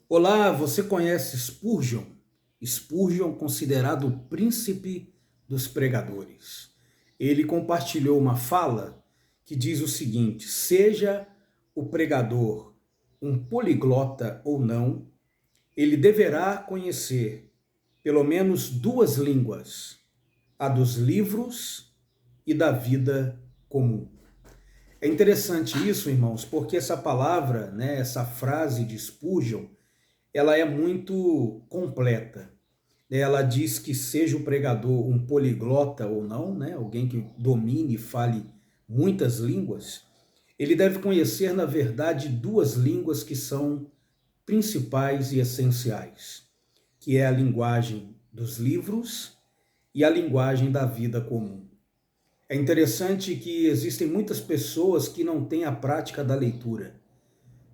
Olá, você conhece Spurgeon? Spurgeon, considerado o príncipe dos pregadores. Ele compartilhou uma fala que diz o seguinte: seja o pregador um poliglota ou não, ele deverá conhecer pelo menos duas línguas, a dos livros e da vida comum. É interessante isso, irmãos, porque essa palavra, essa frase de Spurgeon, ela é muito completa. Ela diz que seja o pregador um poliglota ou não, alguém que domine e fale muitas línguas, ele deve conhecer, na verdade, duas línguas que são principais e essenciais, que é a linguagem dos livros e a linguagem da vida comum. É interessante que existem muitas pessoas que não têm a prática da leitura.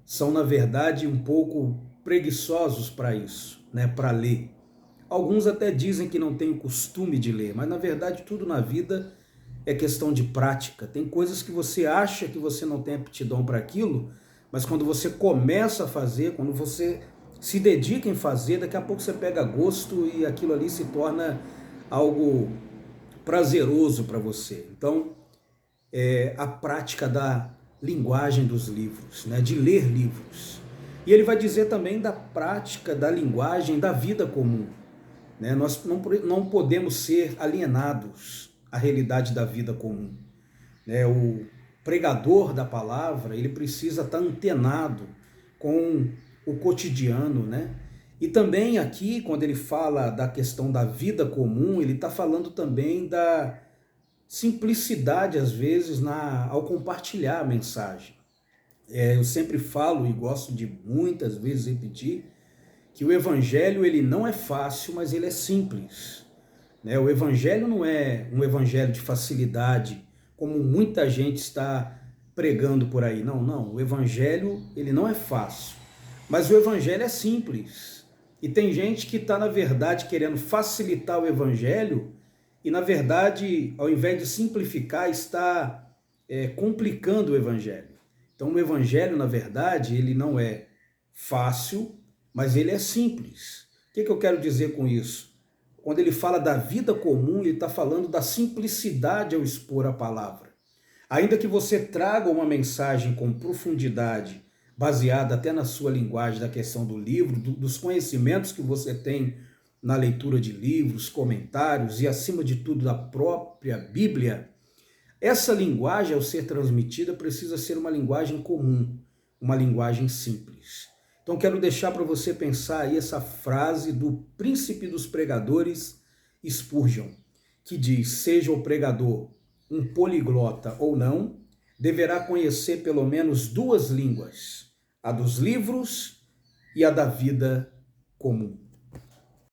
São, na verdade, um pouco preguiçosos para isso, para ler. Alguns até dizem que não têm o costume de ler, mas na verdade tudo na vida é questão de prática. Tem coisas que você acha que você não tem aptidão para aquilo, mas quando você começa a fazer, quando você se dedica em fazer, daqui a pouco você pega gosto e aquilo ali se torna algo prazeroso para você. Então, a prática da linguagem dos livros, de ler livros. E ele vai dizer também da prática da linguagem da vida comum. Nós não podemos ser alienados à realidade da vida comum. O pregador da palavra, ele precisa estar antenado com o cotidiano, E também aqui, quando ele fala da questão da vida comum, ele está falando também da simplicidade, às vezes, ao compartilhar a mensagem. Eu sempre falo e gosto de muitas vezes repetir que o evangelho ele não é fácil, mas ele é simples. O evangelho não é um evangelho de facilidade, como muita gente está pregando por aí. Não, não. O evangelho ele não é fácil, mas o evangelho é simples. E tem gente que está, na verdade, querendo facilitar o evangelho e, na verdade, ao invés de simplificar, está complicando o evangelho. Então, o evangelho, na verdade, ele não é fácil, mas ele é simples. O que eu quero dizer com isso? Quando ele fala da vida comum, ele está falando da simplicidade ao expor a palavra. Ainda que você traga uma mensagem com profundidade, baseada até na sua linguagem da questão do livro, dos conhecimentos que você tem na leitura de livros, comentários e, acima de tudo, da própria Bíblia, essa linguagem, ao ser transmitida, precisa ser uma linguagem comum, uma linguagem simples. Então, quero deixar para você pensar aí essa frase do príncipe dos pregadores, Spurgeon, que diz: seja o pregador um poliglota ou não, deverá conhecer pelo menos duas línguas, a dos livros e a da vida comum.